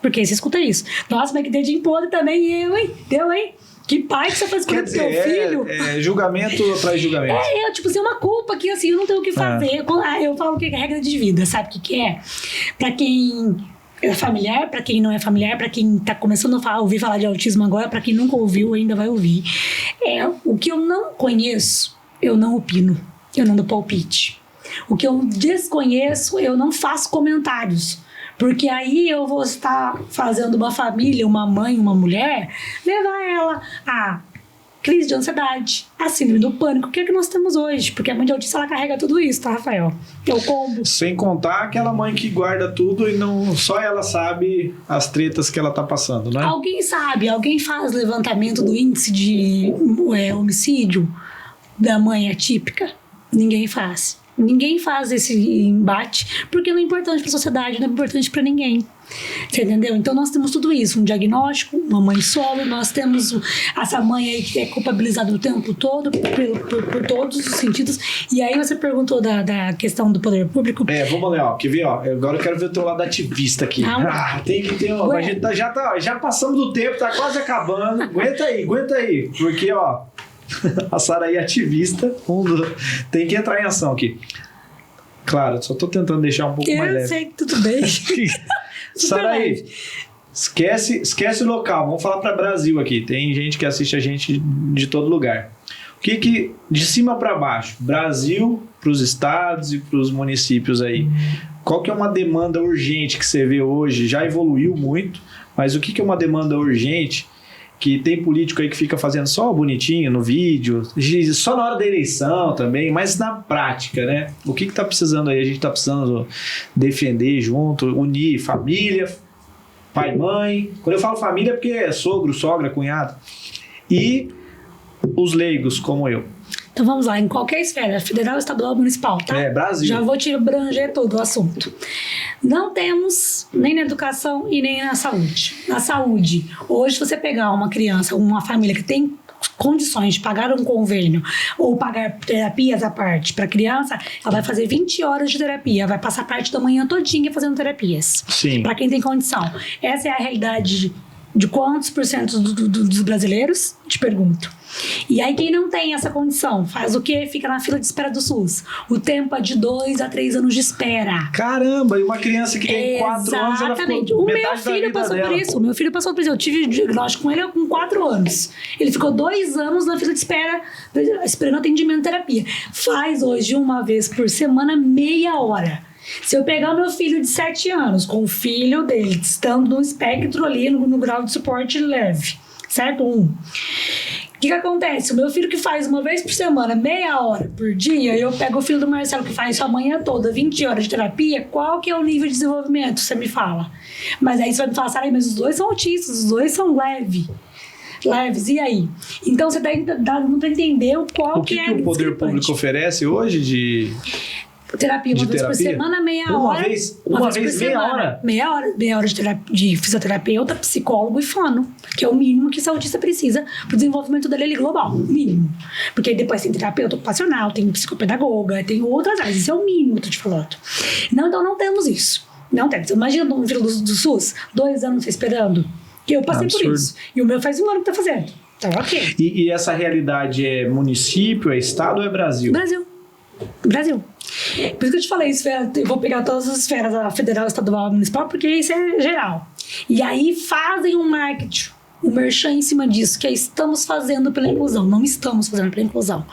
Porque você escuta isso. Nossa, mas que dedinho podre também, eu, hein? Deu, hein? Que pai que você faz com o teu filho? Julgamento atrás de julgamento. Tipo assim, uma culpa que assim, eu não tenho o que fazer. Eu falo que é regra de vida, sabe o que é? Pra quem é familiar, pra quem não é familiar, pra quem tá começando a ouvir falar de autismo agora, pra quem nunca ouviu, ainda vai ouvir. O que eu não conheço, eu não opino. Eu não dou palpite. O que eu desconheço, eu não faço comentários. Porque aí eu vou estar fazendo uma família, uma mãe, uma mulher, levar ela a crise de ansiedade, a síndrome do pânico, que é o que nós temos hoje. Porque a mãe de autista, ela carrega tudo isso, tá, Rafael? É o combo. Sem contar aquela mãe que guarda tudo e não só ela sabe as tretas que ela tá passando, né? Alguém sabe, alguém faz levantamento do índice de homicídio da mãe atípica? Ninguém faz. Ninguém faz esse embate, porque não é importante para a sociedade, não é importante para ninguém. Você entendeu? Então nós temos tudo isso, um diagnóstico, uma mãe solo, nós temos essa mãe aí que é culpabilizada o tempo todo, por todos os sentidos. E aí você perguntou da questão do poder público. Vamos ler, ó. Quer ver, ó? Agora eu quero ver o teu lado ativista aqui. Tem que ter, ó. A gente já passamos do tempo, tá quase acabando. Aguenta aí. Porque, ó, a Saraí ativista, tem que entrar em ação aqui. Claro, só tô tentando deixar um pouco mais leve. Eu sei que tudo bem. Saraí, esquece o local. Vamos falar para Brasil aqui. Tem gente que assiste a gente de todo lugar. O que de cima para baixo, Brasil para os estados e para os municípios aí, qual que é uma demanda urgente que você vê hoje? Já evoluiu muito, mas o que é uma demanda urgente? Que tem político aí que fica fazendo só bonitinho no vídeo, só na hora da eleição também, mas na prática, né? O que tá precisando aí? A gente tá precisando defender junto, unir família, pai, mãe. Quando eu falo família é porque é sogro, sogra, cunhado. E os leigos, como eu. Então vamos lá, em qualquer esfera, federal, estadual, municipal, tá? Brasil. Já vou te abranger todo o assunto. Não temos nem na educação e nem na saúde. Na saúde, hoje você pegar uma criança, uma família que tem condições de pagar um convênio ou pagar terapias à parte para a criança, ela vai fazer 20 horas de terapia, vai passar parte da manhã todinha fazendo terapias. Sim. Para quem tem condição. Essa é a realidade de quantos por cento dos brasileiros? Te pergunto. E aí quem não tem essa condição, faz o quê? Fica na fila de espera do SUS. O tempo é de 2 a 3 anos de espera. Caramba, e uma criança que tem 4 anos, ela Exatamente. ficou O meu metade da filho vida passou dela. por isso. O meu filho passou por isso. Eu tive diagnóstico com ele com 4 anos. Ele ficou 2 anos na fila de espera, esperando atendimento e terapia. Faz hoje, uma vez por semana, meia hora. Se eu pegar o meu filho de 7 anos com o filho dele, estando no espectro ali, no grau de suporte leve, certo? 1. O que acontece? O meu filho que faz uma vez por semana, meia hora por dia, eu pego o filho do Marcelo que faz isso a manhã toda, 20 horas de terapia, qual que é o nível de desenvolvimento? Você me fala. Mas aí você vai me falar, Sara, mas os dois são autistas, os dois são leves, e aí? Então você dá para entender qual O que é o poder público oferece hoje de... terapia uma de vez por terapia? semana, meia Uma hora. vez por meia semana. hora? Meia hora de fisioterapeuta, psicólogo e fono, que é o mínimo que esse autista precisa pro desenvolvimento dele ali global. Mínimo. Porque aí depois tem terapeuta ocupacional, tem psicopedagoga, tem outras áreas. Isso é o mínimo que eu tô te falando. Não, então não temos isso. Não temos. Imagina um filho do SUS, 2 anos esperando. Que eu passei por isso. E o meu faz 1 ano que tá fazendo. Então, ok. E essa realidade é município, é estado ou é Brasil? Brasil. Por isso que eu te falei, eu vou pegar todas as esferas, a federal, estadual e municipal, porque isso é geral. E aí fazem um marketing, um merchan em cima disso, que é estamos fazendo pela inclusão, não estamos fazendo pela inclusão.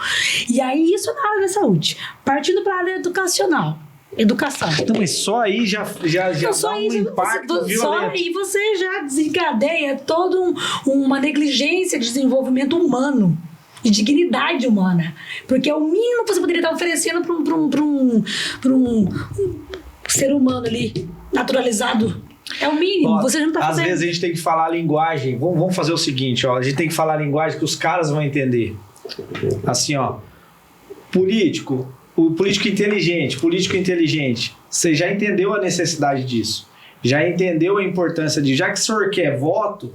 E aí isso na área da saúde. Partindo para a área educacional. Educação. Então, mas só aí já Então, dá um impacto violento. Só aí você já desencadeia toda uma negligência de desenvolvimento humano, de dignidade humana. Porque é o mínimo que você poderia estar oferecendo para um ser humano ali, naturalizado. É o mínimo, Ó, você já não está às fazendo. vezes a gente tem que falar a linguagem. Vamos fazer o seguinte, ó. A gente tem que falar a linguagem que os caras vão entender. Assim, ó. O político inteligente. Você já entendeu a necessidade disso. Já entendeu a importância de... Já que o senhor quer voto,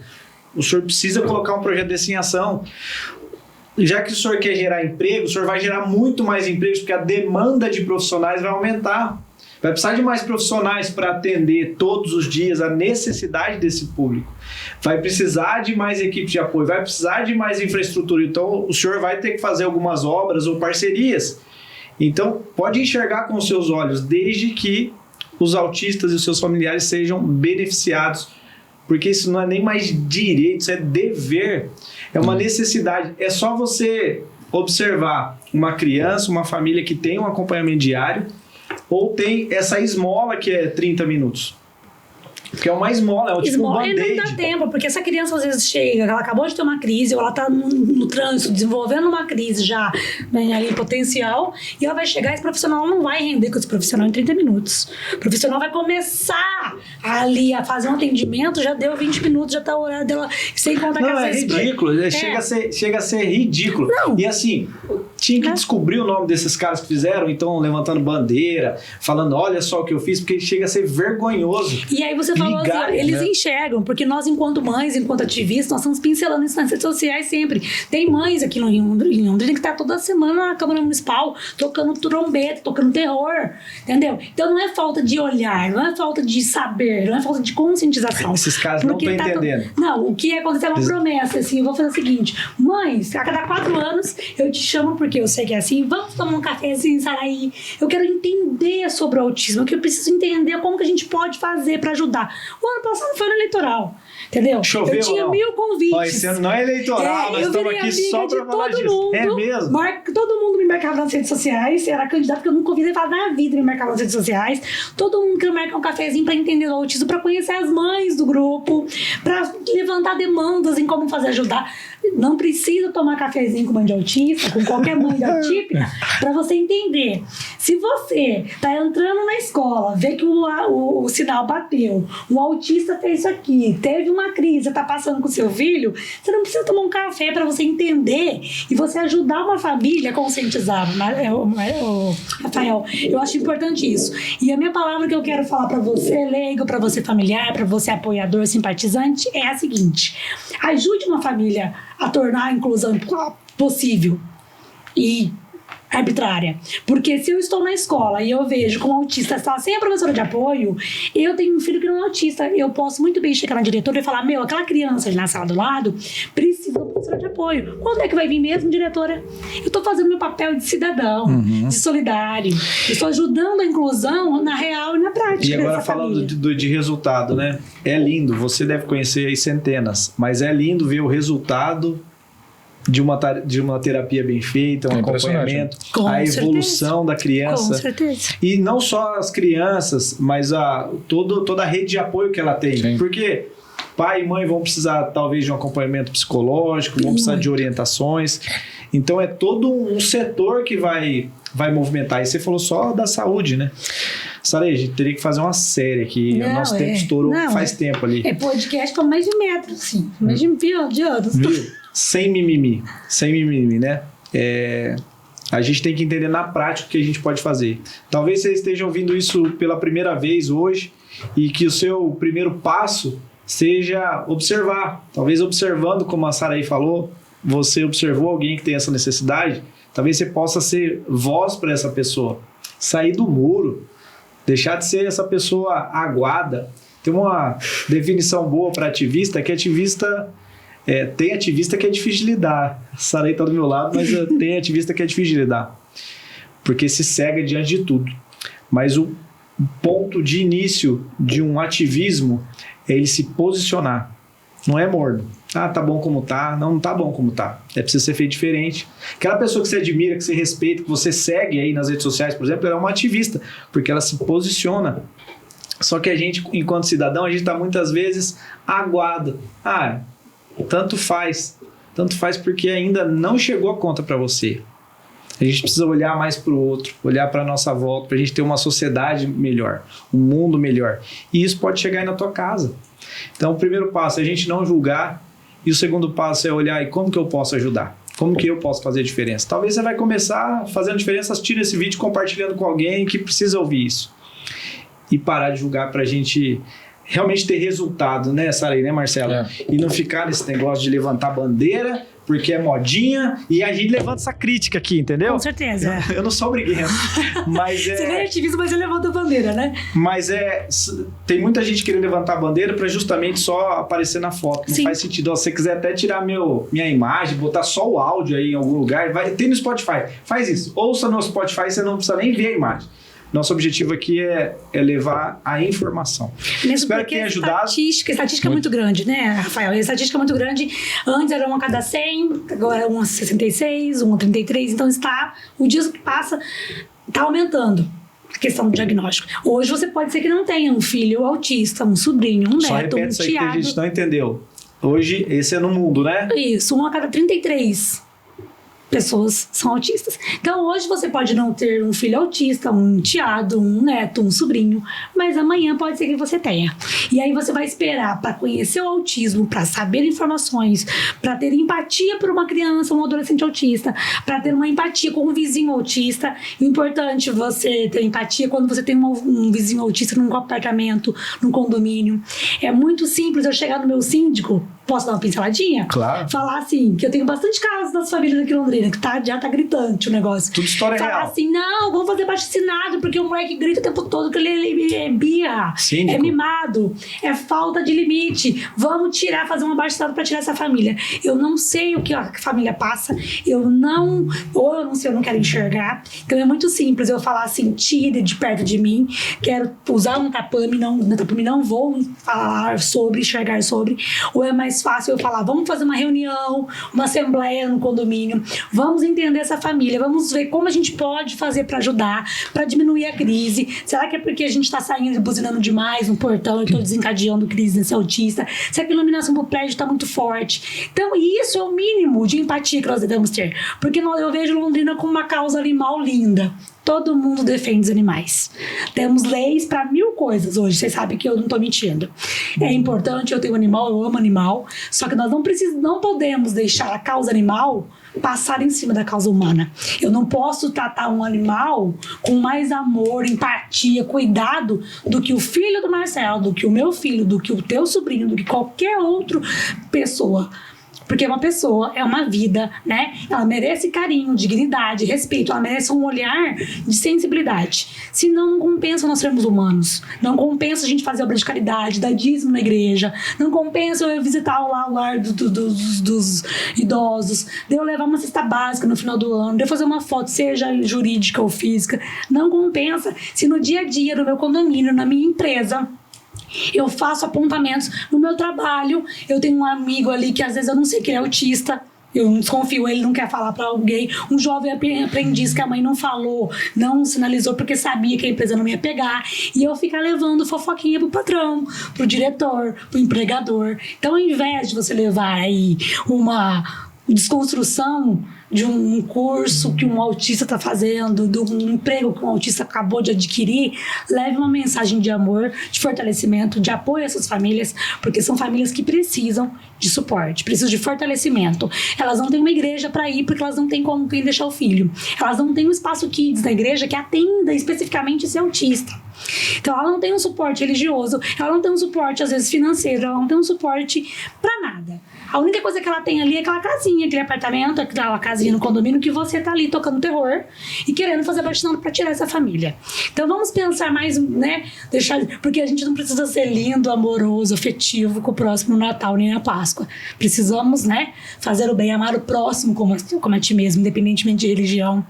o senhor precisa colocar um projeto desse em ação. Já que o senhor quer gerar emprego, o senhor vai gerar muito mais empregos, porque a demanda de profissionais vai aumentar. Vai precisar de mais profissionais para atender todos os dias a necessidade desse público. Vai precisar de mais equipes de apoio, vai precisar de mais infraestrutura. Então, o senhor vai ter que fazer algumas obras ou parcerias. Então, pode enxergar com os seus olhos, desde que os autistas e os seus familiares sejam beneficiados. Porque isso não é nem mais direito, isso é dever. É uma necessidade. É só você observar uma criança, uma família que tem um acompanhamento diário, ou tem essa esmola que é 30 minutos. Que é uma esmola, é tipo um E não dá band-aid. tempo, porque essa criança às vezes chega, ela acabou de ter uma crise, ou ela está no trânsito, desenvolvendo uma crise já ali potencial, e ela vai chegar e esse profissional não vai render com esse profissional em 30 minutos. O profissional vai começar ali a fazer um atendimento, já deu 20 minutos, já está o horário dela, sem contar que Não, às é vezes... ridículo. Chega a ser ridículo. Não. E assim, tinha que descobrir o nome desses caras que fizeram, então levantando bandeira, falando, olha só o que eu fiz, porque chega a ser vergonhoso. E aí você falou Ligar, assim, eles né? enxergam, porque nós, enquanto mães, enquanto ativistas, nós estamos pincelando isso nas redes sociais sempre. Tem mães aqui em Londrina que tá toda semana na Câmara Municipal tocando trombeta, tocando terror, entendeu? Então não é falta de olhar, não é falta de saber, não é falta de conscientização. Esses caras não Porque estão entendendo. Não, o que acontece é uma promessa, assim, eu vou fazer o seguinte, mães, a cada 4 anos eu te chamo porque eu sei que é assim, vamos tomar um cafezinho, Saraí, eu quero entender sobre o autismo, que eu preciso entender como que a gente pode fazer para ajudar. O ano passado foi no eleitoral, entendeu? Choveu, eu tinha não? 1000 convites. Ó, esse ano não é eleitoral, nós eu estamos virei aqui amiga só de pra falar todo disso. mundo. É mesmo? Todo mundo me marcava nas redes sociais, era candidato que eu nunca ouvi falar na vida, me marcava nas redes sociais. Todo mundo queria marcar um cafezinho para entender o autismo, para conhecer as mães do grupo, para levantar demandas em como fazer ajudar. Não precisa tomar cafezinho com mãe de autista, com qualquer mãe de autípica, para você entender. Se você tá entrando na escola, vê que o sinal bateu, o autista fez isso aqui, teve uma crise, tá passando com o seu filho, você não precisa tomar um café para você entender e você ajudar uma família a conscientizar. Rafael, eu acho importante isso. E a minha palavra que eu quero falar para você, leigo, para você familiar, para você apoiador, simpatizante, é a seguinte: ajude uma família a tornar a inclusão possível. E arbitrária. Porque se eu estou na escola e eu vejo que um autista está sem a professora de apoio, eu tenho um filho que não é autista, eu posso muito bem chegar na diretora e falar, meu, aquela criança na sala do lado precisa de uma professora de apoio. Quando é que vai vir mesmo, diretora? Eu estou fazendo meu papel de cidadão, de solidário. Eu estou ajudando a inclusão na real e na prática. E agora falando de resultado, né? É lindo, você deve conhecer aí centenas, mas é lindo ver o resultado de uma terapia bem feita, um acompanhamento, a evolução da criança. Com certeza. E não só as crianças, mas toda a rede de apoio que ela tem. Sim. Porque pai e mãe vão precisar, talvez, de um acompanhamento psicológico, vão precisar de orientações. Então, é todo um setor que vai movimentar. E você falou só da saúde, né? Saray, a gente teria que fazer uma série aqui. O nosso tempo estourou faz tempo ali. É podcast para mais de metro, assim. Mais de anos. Viu? Sem mimimi, né? A gente tem que entender na prática o que a gente pode fazer. Talvez você esteja ouvindo isso pela primeira vez hoje e que o seu primeiro passo seja observar. Talvez observando, como a Saray falou, você observou alguém que tem essa necessidade, talvez você possa ser voz para essa pessoa. Sair do muro, deixar de ser essa pessoa aguada. Tem uma definição boa para ativista, que ativista... tem ativista que é difícil de lidar. A Saray está do meu lado, mas tem ativista que é difícil de lidar. Porque se cega diante de tudo. Mas o ponto de início de um ativismo é ele se posicionar. Não é morno. Ah, tá bom como tá. Não tá bom como tá. É preciso ser feito diferente. Aquela pessoa que você admira, que você respeita, que você segue aí nas redes sociais, por exemplo, ela é uma ativista, porque ela se posiciona. Só que a gente, enquanto cidadão, a gente tá muitas vezes aguado. Tanto faz porque ainda não chegou a conta para você. A gente precisa olhar mais para o outro, olhar para a nossa volta, para a gente ter uma sociedade melhor, um mundo melhor. E isso pode chegar aí na tua casa. Então, o primeiro passo é a gente não julgar, e o segundo passo é olhar e como que eu posso ajudar? Como que eu posso fazer a diferença? Talvez você vai começar fazendo diferença assistindo esse vídeo, compartilhando com alguém que precisa ouvir isso. E parar de julgar para a gente... realmente ter resultado, né, Saray, né, Marcelo? E não ficar nesse negócio de levantar bandeira, porque é modinha, e a gente levanta essa crítica aqui, entendeu? Com certeza. Eu não sou briguento, mas Você nem é ativista, mas você levanta a bandeira, né? Mas tem muita gente querendo levantar a bandeira para justamente só aparecer na foto. Não faz sentido. Se você quiser até tirar minha imagem, botar só o áudio aí em algum lugar, tem no Spotify. Faz isso. Ouça no Spotify, você não precisa nem ver a imagem. Nosso objetivo aqui é levar a informação. Mesmo Espero que tenha ajudado. Estatística é muito grande, né, Rafael? A estatística é muito grande. Antes era 1 a cada 100, agora é 1 a 66, 1 a 33. Então, o dia que passa está aumentando a questão do diagnóstico. Hoje você pode ser que não tenha um filho autista, um sobrinho, um neto, um isso aí tiado. Que a gente não entendeu. Hoje, esse é no mundo, né? Isso, 1 a cada 33. Pessoas são autistas. Então, hoje você pode não ter um filho autista, um enteado, um neto, um sobrinho, mas amanhã pode ser que você tenha. E aí você vai esperar para conhecer o autismo, para saber informações, para ter empatia por uma criança, um adolescente autista, para ter uma empatia com um vizinho autista. Importante você ter empatia quando você tem um vizinho autista num apartamento, num condomínio. É muito simples eu chegar no meu síndico. Posso dar uma pinceladinha? Claro. Falar assim, que eu tenho bastante casos das famílias aqui em Londrina, que já tá gritante o negócio. Tudo história Falar real. assim, não, vamos fazer baixo-assinado, porque o moleque grita o tempo todo, que ele é birra, Síndico. é mimado, é falta de limite. Vamos fazer um abaixo-assinado pra tirar essa família. Eu não sei o que a família passa, eu não quero enxergar. Então é muito simples eu falar assim, tire de perto de mim, quero usar um tapame, não vou falar sobre, enxergar sobre, ou é mais fácil eu falar, vamos fazer uma reunião, uma assembleia no condomínio, vamos entender essa família, vamos ver como a gente pode fazer para ajudar, para diminuir a crise. Será que é porque a gente está saindo e buzinando demais no portão e estou desencadeando crise nesse autista? Será que a iluminação do prédio está muito forte? Então, isso é o mínimo de empatia que nós devemos ter, porque eu vejo Londrina como uma causa animal linda. Todo mundo defende os animais. Temos leis para 1000 coisas hoje. Vocês sabem que eu não estou mentindo. É importante, eu tenho animal, eu amo animal. Só que nós não podemos deixar a causa animal passar em cima da causa humana. Eu não posso tratar um animal com mais amor, empatia, cuidado do que o filho do Marcelo, do que o meu filho, do que o teu sobrinho, do que qualquer outra pessoa. Porque uma pessoa é uma vida, né? Ela merece carinho, dignidade, respeito, ela merece um olhar de sensibilidade. Senão não compensa nós sermos humanos. Não compensa a gente fazer obra de caridade, dar dízimo na igreja. Não compensa eu visitar o lar dos idosos, de eu levar uma cesta básica no final do ano, de eu fazer uma foto, seja jurídica ou física. Não compensa se no dia a dia, no meu condomínio, na minha empresa, eu faço apontamentos no meu trabalho. Eu tenho um amigo ali que às vezes eu não sei que ele é autista, eu desconfio, ele não quer falar para alguém. Um jovem aprendiz que a mãe não falou, não sinalizou porque sabia que a empresa não ia pegar. E eu ficar levando fofoquinha pro patrão, pro diretor, pro empregador. Então, ao invés de você levar aí uma desconstrução de um curso que um autista está fazendo, de um emprego que um autista acabou de adquirir, leve uma mensagem de amor, de fortalecimento, de apoio a essas famílias, porque são famílias que precisam de suporte, precisam de fortalecimento. Elas não têm uma igreja para ir porque elas não têm como quem deixar o filho. Elas não têm um espaço kids na igreja que atenda especificamente esse autista. Então ela não tem um suporte religioso, ela não tem um suporte às vezes financeiro, ela não tem um suporte para nada. A única coisa que ela tem ali é aquela casinha, aquele apartamento, aquela casinha no condomínio que você tá ali tocando terror e querendo fazer baixinando para tirar essa família. Então vamos pensar mais, né? Porque a gente não precisa ser lindo, amoroso, afetivo com o próximo no Natal nem na Páscoa. Precisamos, né? Fazer o bem, amar o próximo como a ti mesmo, independentemente de religião,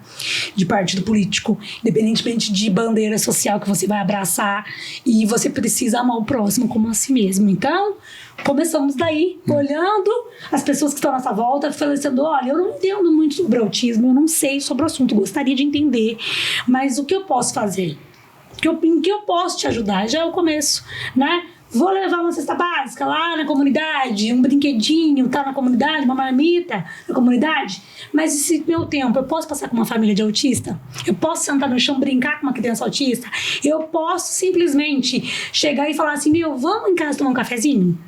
de partido político, independentemente de bandeira social que você vai abraçar, e você precisa amar o próximo como a si mesmo. Então, começamos daí, olhando as pessoas que estão à nossa volta, falando, olha, eu não entendo muito sobre autismo, eu não sei sobre o assunto, gostaria de entender, mas o que eu posso fazer? Em que eu posso te ajudar? Já é o começo, né? Vou levar uma cesta básica lá na comunidade, um brinquedinho, tá na comunidade, uma marmita na comunidade. Mas esse meu tempo, eu posso passar com uma família de autista? Eu posso sentar no chão, brincar com uma criança autista? Eu posso simplesmente chegar e falar assim, vamos em casa tomar um cafezinho?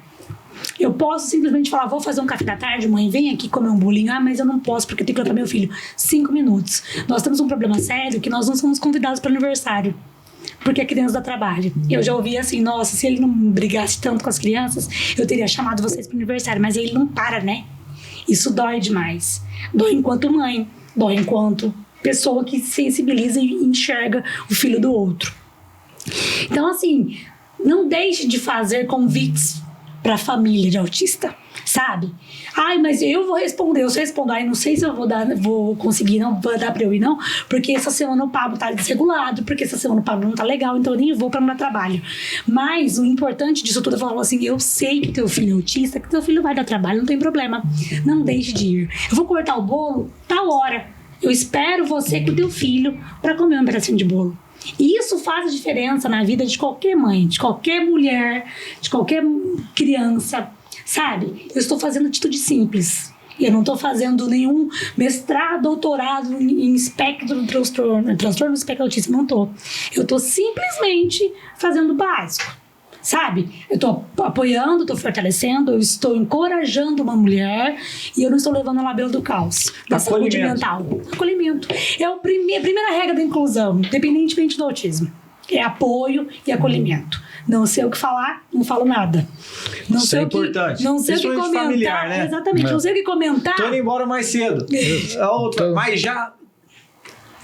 Eu posso simplesmente falar, vou fazer um café da tarde, mãe, vem aqui comer um bolinho. Ah, mas eu não posso porque eu tenho que levar meu filho. 5 minutos. Nós temos um problema sério que nós não somos convidados para o aniversário, porque a criança dá trabalho. Eu já ouvi assim, nossa, se ele não brigasse tanto com as crianças, eu teria chamado vocês para o aniversário. Mas ele não para, né? Isso dói demais. Dói enquanto mãe, dói enquanto pessoa que sensibiliza e enxerga o filho do outro. Então, assim, não deixe de fazer convites para a família de autista, sabe? Ai, mas eu vou responder, eu só respondo. Ai, não sei se eu vou conseguir, não vou dar para eu ir, não, porque essa semana o Pablo tá desregulado, porque essa semana o Pablo não tá legal, então eu nem vou para não dar trabalho. Mas o importante disso tudo é falar assim, eu sei que teu filho é autista, que teu filho vai dar trabalho, não tem problema. Não deixe de ir. Eu vou cortar o bolo tal hora. Eu espero você com o teu filho para comer um pedacinho de bolo. E isso faz a diferença na vida de qualquer mãe, de qualquer mulher, de qualquer criança, sabe? Eu estou fazendo atitude simples. Eu não estou fazendo nenhum mestrado, doutorado em espectro do transtorno do espectro autista, não estou. Eu estou simplesmente fazendo o básico, sabe? Eu estou apoiando, estou fortalecendo, eu estou encorajando uma mulher e eu não estou levando ela à beira do caos, da saúde mental. Acolhimento. É a primeira regra da inclusão, independentemente do autismo. É apoio e acolhimento. Não sei o que falar, não falo nada. Não Isso sei é importante. Não sei o que comentar. Familiar, né? Exatamente, não sei o que comentar. Tô indo embora mais cedo. Mas já...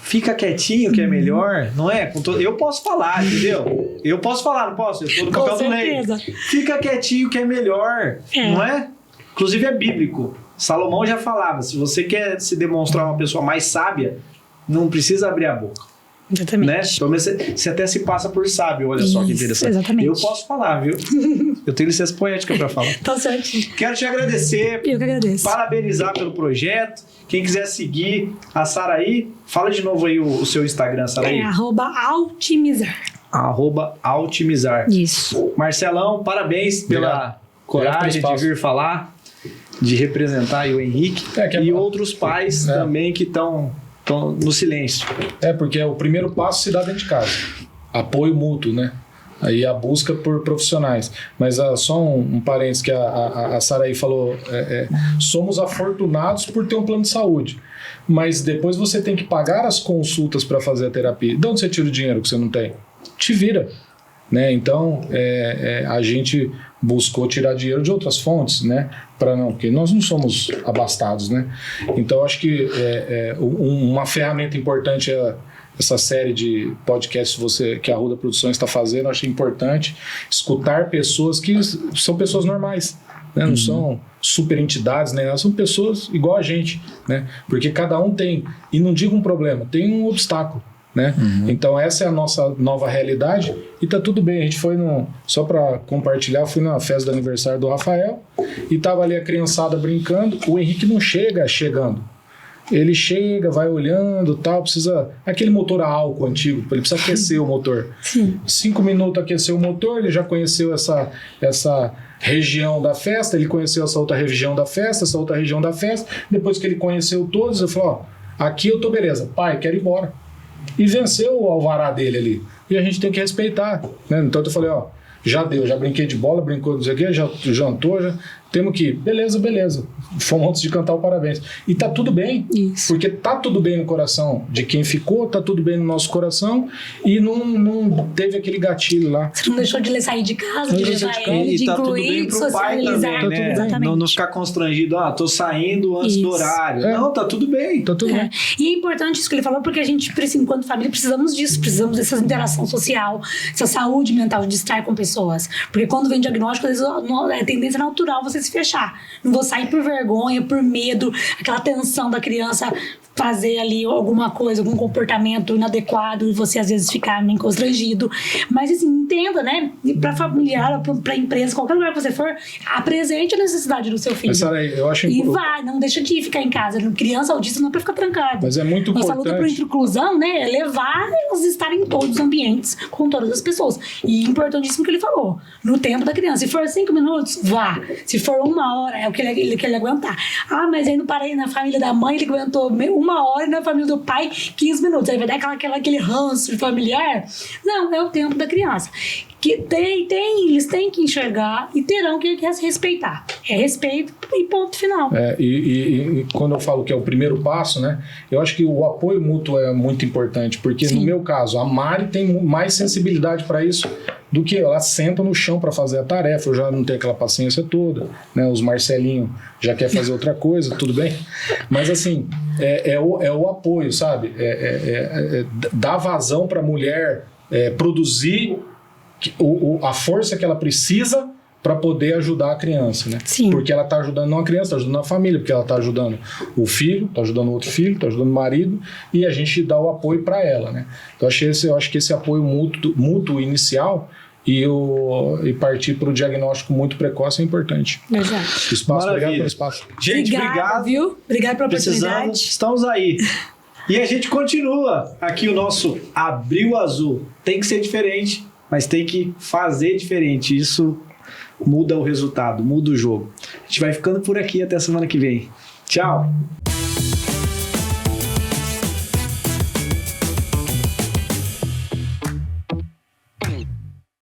Fica quietinho que é melhor, não é? Eu posso falar, entendeu? Eu posso falar, não posso? Eu tô no papel do rei. Fica quietinho que é melhor, não é? Inclusive é bíblico. Salomão já falava, se você quer se demonstrar uma pessoa mais sábia, não precisa abrir a boca. Exatamente. Né? Pelo menos você até se passa por sábio, olha só que interessante. Exatamente. Eu posso falar, viu? Eu tenho licença poética pra falar. Tá certo. Quero te agradecer. Eu que agradeço. Parabenizar pelo projeto. Quem quiser seguir a Saraí, fala de novo aí o seu Instagram, Saraí. É @altimizar. @altimizar. Isso. Marcelão, parabéns pela coragem de vir falar, de representar aí o Henrique e outros pais também que estão no silêncio. Porque o primeiro passo se dá dentro de casa. Apoio mútuo, né? Aí a busca por profissionais. Mas só um parênteses que a Saraí falou, somos afortunados por ter um plano de saúde. Mas depois você tem que pagar as consultas para fazer a terapia. De onde você tira o dinheiro que você não tem? Te vira. né? Então, a gente buscou tirar dinheiro de outras fontes, né? Porque nós não somos abastados, né? Então, acho que uma ferramenta importante é essa série de podcasts que a Arruda Produções está fazendo. Eu achei importante escutar pessoas que são pessoas normais, né? Não são super entidades, né? São pessoas igual a gente, né? Porque cada um tem, e não digo um problema, tem um obstáculo, né? Então essa é a nossa nova realidade e tá tudo bem. A gente foi só para compartilhar, fui na festa do aniversário do Rafael e tava ali a criançada brincando. O Henrique não chegando. Ele chega, vai olhando, tal, precisa... Aquele motor a álcool antigo, ele precisa aquecer o motor. Sim. 5 minutos aqueceu o motor, ele já conheceu essa região da festa, ele conheceu essa outra região da festa, essa outra região da festa. Depois que ele conheceu todos, eu falei, aqui eu tô beleza. Pai, quero ir embora. E venceu o alvará dele ali. E a gente tem que respeitar, né? Então eu falei, já deu, já brinquei de bola, brincou não sei o quê, já jantou, já... Temos que ir. Beleza. Fomos antes de cantar o parabéns. E tá tudo bem. Isso. Porque tá tudo bem no coração de quem ficou, tá tudo bem no nosso coração e não teve aquele gatilho lá. Você não deixou de sair de casa, de levar ele, de tá tudo incluir, bem de pro pai socializar. também, né? Exatamente. Não ficar constrangido, tô saindo antes do horário. Não, tá tudo bem. Tá tudo bem. E é importante isso que ele falou, porque a gente, enquanto família, precisamos disso, precisamos dessa interação social, essa saúde mental, de estar com pessoas. Porque quando vem diagnóstico, às vezes é tendência natural você se fechar. Não vou sair por vergonha, por medo, aquela tensão da criança fazer ali alguma coisa, algum comportamento inadequado e você às vezes ficar meio constrangido. Mas assim, entenda, né? E pra familiar, pra empresa, qualquer lugar que você for, apresente a necessidade do seu filho. Mas, Sara, eu acho e vai, não deixa de ficar em casa. Criança autista não é pra ficar trancado. Mas é muito importante. Nossa luta por inclusão, né? É levar elas a estarem em todos os ambientes, com todas as pessoas. E importantíssimo que ele falou, no tempo da criança. Se for 5 minutos, vá. Se for 1 hora, é o que ele aguentar. Mas aí não parei na família da mãe, ele aguentou 1 hora, e na família do pai, 15 minutos. Aí vai dar aquele ranço familiar. Não, é o tempo da criança. Que eles têm que enxergar e terão que respeitar. É respeito e ponto final. E quando eu falo que é o primeiro passo, né? Eu acho que o apoio mútuo é muito importante, porque no meu caso, a Mari tem mais sensibilidade para isso do que ela senta no chão para fazer a tarefa. Eu já não tenho aquela paciência toda, né? Os Marcelinho já quer fazer outra coisa, tudo bem? Mas assim, é o apoio, sabe? Dar vazão para a mulher produzir a força que ela precisa para poder ajudar a criança, né? Sim. Porque ela está ajudando não a criança, está ajudando a família, porque ela está ajudando o filho, está ajudando o outro filho, está ajudando o marido, e a gente dá o apoio para ela, né? Então eu acho que esse apoio mútuo inicial e partir para o diagnóstico muito precoce é importante. Exato. Espaço, obrigado pelo espaço. Gente, obrigado. Viu? Obrigado pela oportunidade. Estamos aí. E a gente continua aqui o nosso Abril Azul. Tem que ser diferente, mas tem que fazer diferente. Isso muda o resultado, muda o jogo. A gente vai ficando por aqui até semana que vem. Tchau!